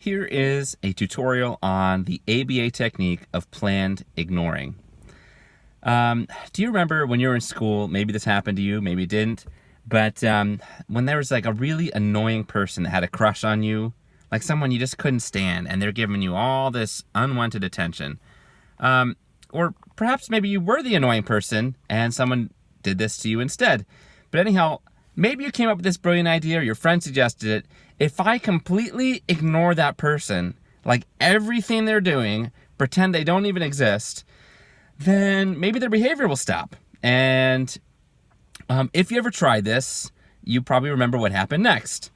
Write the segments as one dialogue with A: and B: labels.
A: Here is a tutorial on the ABA technique of planned ignoring. Do you remember when you were in school, maybe this happened to you, maybe it didn't, but when there was like a really annoying person that had a crush on you, like someone you just couldn't stand, and they're giving you all this unwanted attention. Or perhaps maybe you were the annoying person and someone did this to you instead. But anyhow, maybe you came up with this brilliant idea or your friend suggested it. If I completely ignore that person, like everything they're doing, pretend they don't even exist, then maybe their behavior will stop. And if you ever tried this, you probably remember what happened next.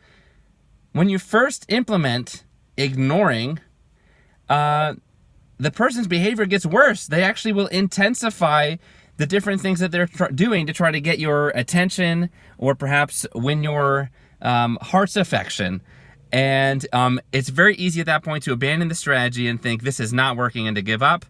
A: When you first implement ignoring, the person's behavior gets worse. They actually will intensify the different things that they're doing to try to get your attention or perhaps win your heart's affection. And it's very easy at that point to abandon the strategy and think this is not working and to give up.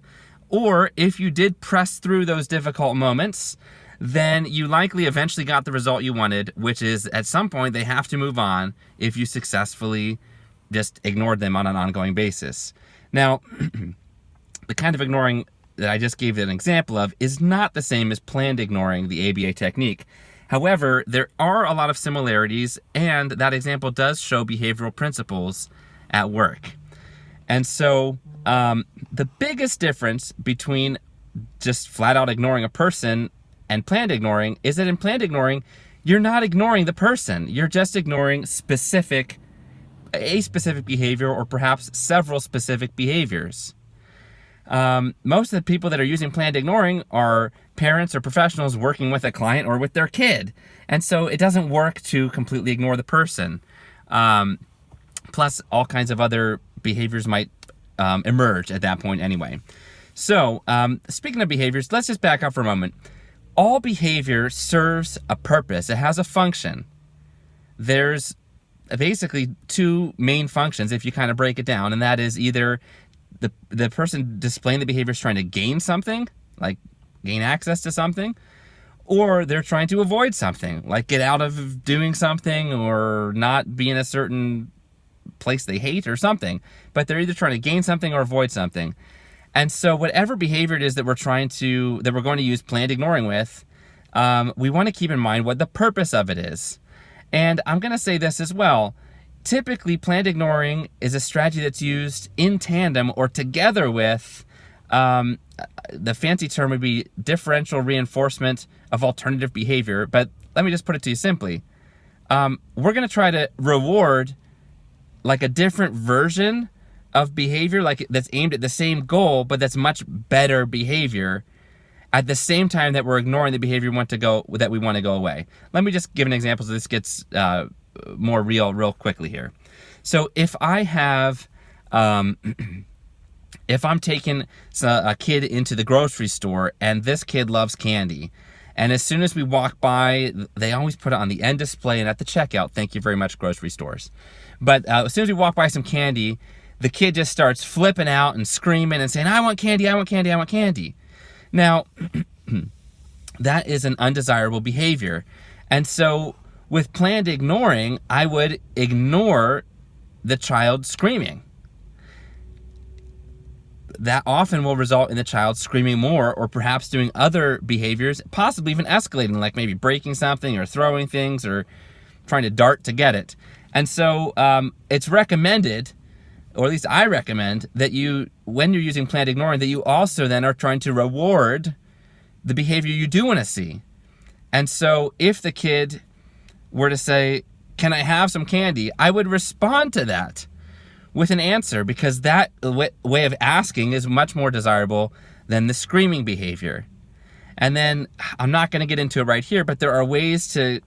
A: Or if you did press through those difficult moments, then you likely eventually got the result you wanted, which is at some point they have to move on if you successfully just ignored them on an ongoing basis. Now, the kind of ignoring that I just gave an example of is not the same as planned ignoring, the ABA technique. However, there are a lot of similarities, and that example does show behavioral principles at work. And so the biggest difference between just flat out ignoring a person and planned ignoring is that in planned ignoring, you're not ignoring the person. You're just ignoring a specific behavior or perhaps several specific behaviors. Most of the people that are using planned ignoring are parents or professionals working with a client or with their kid. And so it doesn't work to completely ignore the person. Plus, all kinds of other behaviors might emerge at that point anyway. So, speaking of behaviors, let's just back up for a moment. All behavior serves a purpose. It has a function. There's basically two main functions if you kind of break it down, and that is either the person displaying the behavior is trying to gain something, like gain access to something, or they're trying to avoid something, like get out of doing something or not be in a certain place they hate or something. But they're either trying to gain something or avoid something. And so whatever behavior it is that we're going to use planned ignoring with, we want to keep in mind what the purpose of it is. And I'm going to say this as well. Typically, planned ignoring is a strategy that's used in tandem or together with, the fancy term would be differential reinforcement of alternative behavior. But let me just put it to you simply. We're going to try to reward like a different version of behavior, like that's aimed at the same goal, but that's much better behavior at the same time that we're ignoring the behavior we want to go away. Let me just give an example so this gets more real quickly here. So if I have, if I'm taking a kid into the grocery store and this kid loves candy, and as soon as we walk by, they always put it on the end display and at the checkout. Thank you very much, grocery stores. But as soon as we walk by some candy, the kid just starts flipping out and screaming and saying, I want candy, I want candy, I want candy. Now, that is an undesirable behavior. And so with planned ignoring, I would ignore the child screaming. That often will result in the child screaming more or perhaps doing other behaviors, possibly even escalating, like maybe breaking something or throwing things or trying to dart to get it. And so it's recommended, or at least I recommend, that when you're using planned ignoring, that you also then are trying to reward the behavior you do want to see. And so if the kid were to say, can I have some candy? I would respond to that with an answer, because that way of asking is much more desirable than the screaming behavior. And then I'm not going to get into it right here, but there are ways to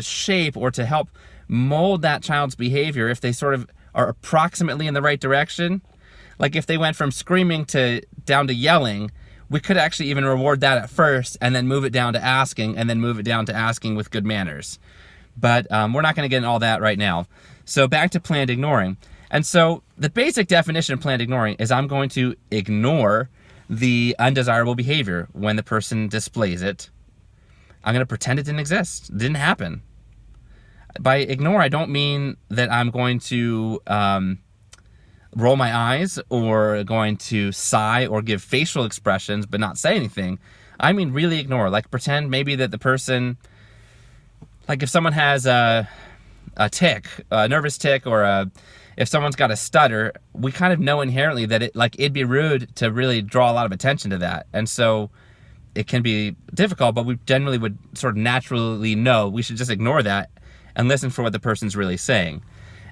A: shape or to help mold that child's behavior if they sort of are approximately in the right direction. Like if they went from screaming down to yelling, we could actually even reward that at first and then move it down to asking and then move it down to asking with good manners. But we're not going to get into all that right now. So back to planned ignoring. And so the basic definition of planned ignoring is I'm going to ignore the undesirable behavior when the person displays it. I'm going to pretend it didn't exist. It didn't happen. By ignore, I don't mean that I'm going to roll my eyes or going to sigh or give facial expressions but not say anything. I mean really ignore, like pretend maybe that the person, like if someone has a tick, a nervous tick, or if someone's got a stutter, we kind of know inherently that it'd be rude to really draw a lot of attention to that. And so it can be difficult, but we generally would sort of naturally know we should just ignore that and listen for what the person's really saying.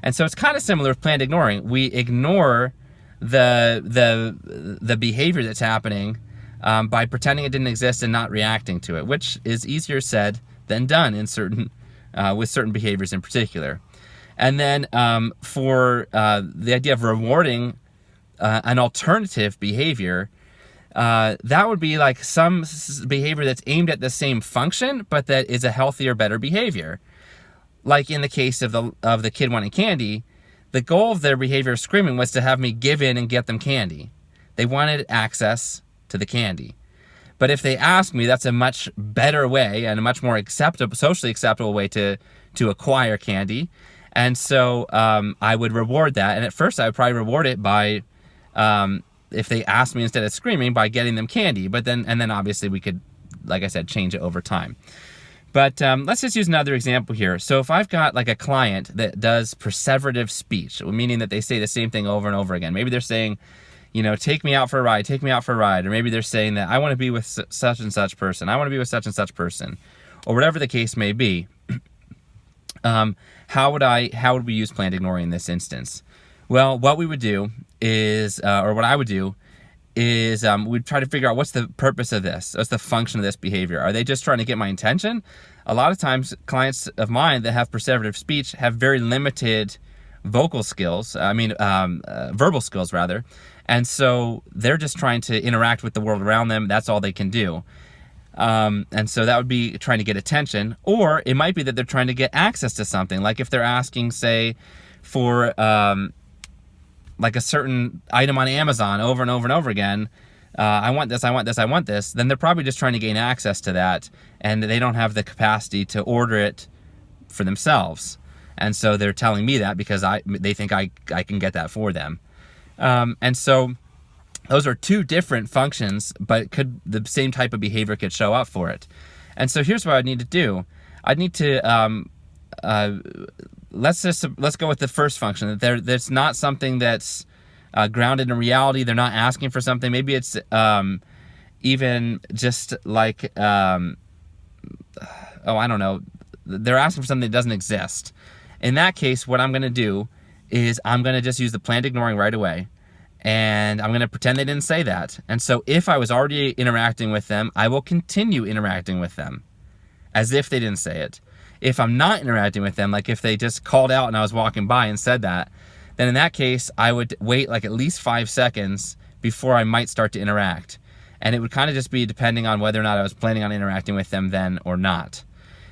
A: And so it's kind of similar with planned ignoring. We ignore the behavior that's happening by pretending it didn't exist and not reacting to it, which is easier said than done in with certain behaviors in particular. And then for the idea of rewarding an alternative behavior, that would be like some behavior that's aimed at the same function, but that is a healthier, better behavior. Like in the case of the kid wanting candy, the goal of their behavior of screaming was to have me give in and get them candy. They wanted access to the candy. But if they ask me, that's a much better way and a much more socially acceptable way to acquire candy. And so I would reward that. And at first I would probably reward it by, if they asked me instead of screaming, by getting them candy. But then obviously we could, like I said, change it over time. But let's just use another example here. So if I've got like a client that does perseverative speech, meaning that they say the same thing over and over again. Maybe they're saying, take me out for a ride, take me out for a ride. Or maybe they're saying that I want to be with such and such person. I want to be with such and such person. Or whatever the case may be. How would we use planned ignoring in this instance? Well, what we would do is, or what I would do is, we'd try to figure out what's the purpose of this, what's the function of this behavior. Are they just trying to get my attention? A lot of times, clients of mine that have perseverative speech have very limited vocal skills. Verbal skills rather, and so they're just trying to interact with the world around them. That's all they can do. And so that would be trying to get attention, or it might be that they're trying to get access to something. Like if they're asking, say, for like a certain item on Amazon over and over and over again, I want this, I want this, I want this, then they're probably just trying to gain access to that, and they don't have the capacity to order it for themselves. And so they're telling me that because they think I can get that for them. And so those are two different functions, but the same type of behavior could show up for it. And so here's what I need to do. I'd need to let's go with the first function. There's not something that's grounded in reality. They're not asking for something. Maybe it's even just like I don't know. They're asking for something that doesn't exist. In that case, what I'm going to do is I'm going to just use the planned ignoring right away. And I'm going to pretend they didn't say that. And so if I was already interacting with them, I will continue interacting with them as if they didn't say it. If I'm not interacting with them, like if they just called out and I was walking by and said that, then in that case, I would wait like at least 5 seconds before I might start to interact. And it would kind of just be depending on whether or not I was planning on interacting with them then or not.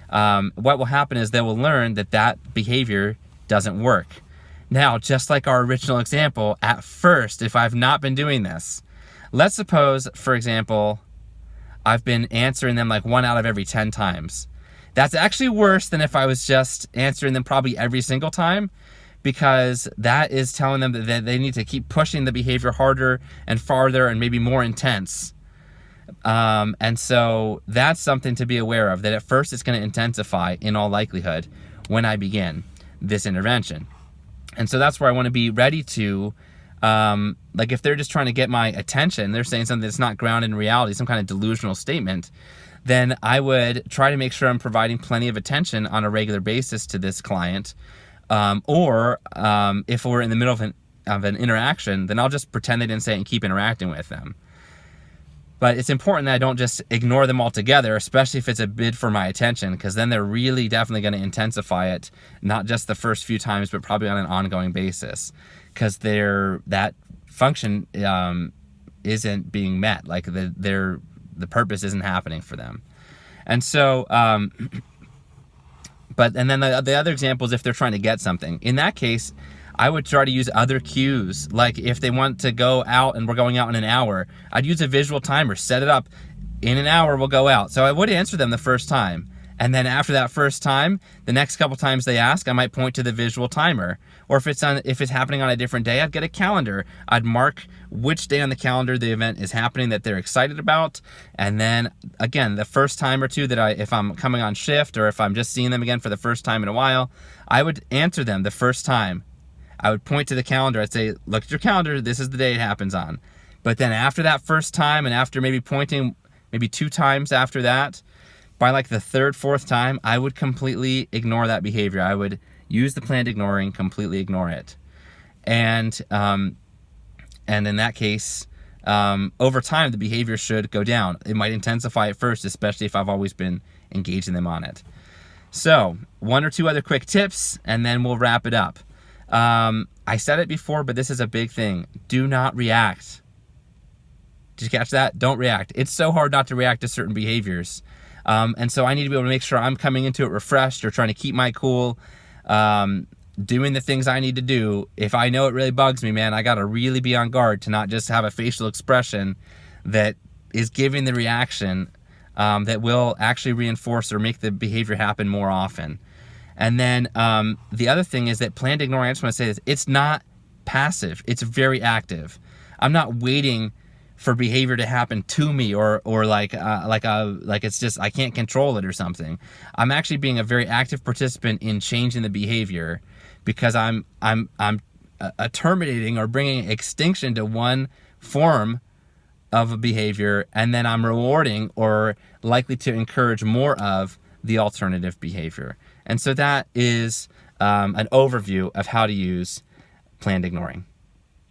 A: What will happen is they will learn that behavior doesn't work. Now, just like our original example, at first, if I've not been doing this, let's suppose, for example, I've been answering them like 1 out of every 10 times. That's actually worse than if I was just answering them probably every single time, because that is telling them that they need to keep pushing the behavior harder and farther and maybe more intense. And so that's something to be aware of, that at first it's going to intensify in all likelihood when I begin this intervention. And so that's where I want to be ready to, like if they're just trying to get my attention, they're saying something that's not grounded in reality, some kind of delusional statement, then I would try to make sure I'm providing plenty of attention on a regular basis to this client. Or if we're in the middle of an interaction, then I'll just pretend they didn't say it and keep interacting with them. But it's important that I don't just ignore them altogether, especially if it's a bid for my attention, because then they're really definitely going to intensify it, not just the first few times, but probably on an ongoing basis, because that function isn't being met. Like the purpose isn't happening for them. And so, and then the other example is if they're trying to get something. In that case, I would try to use other cues. Like if they want to go out and we're going out in an hour, I'd use a visual timer, set it up. In an hour, we'll go out. So I would answer them the first time. And then after that first time, the next couple times they ask, I might point to the visual timer. Or if it's happening on a different day, I'd get a calendar. I'd mark which day on the calendar the event is happening that they're excited about. And then again, the first time or two if I'm coming on shift or if I'm just seeing them again for the first time in a while, I would answer them the first time. I would point to the calendar. I'd say, look at your calendar. This is the day it happens on. But then after that first time, and after maybe pointing maybe 2 times after that, by like the third, fourth time, I would completely ignore that behavior. I would use the planned ignoring, completely ignore it. And in that case, over time, the behavior should go down. It might intensify at first, especially if I've always been engaging them on it. So 1 or 2 other quick tips, and then we'll wrap it up. I said it before, but this is a big thing. Do not react. Did you catch that? Don't react. It's so hard not to react to certain behaviors. And so I need to be able to make sure I'm coming into it refreshed or trying to keep my cool, doing the things I need to do. If I know it really bugs me, man, I got to really be on guard to not just have a facial expression that is giving the reaction that will actually reinforce or make the behavior happen more often. And then the other thing is that planned ignoring, I just want to say this, it's not passive. It's very active. I'm not waiting for behavior to happen to me or like it's just I can't control it or something. I'm actually being a very active participant in changing the behavior because I'm terminating or bringing extinction to one form of a behavior, and then I'm rewarding or likely to encourage more of the alternative behavior. And so that is an overview of how to use planned ignoring.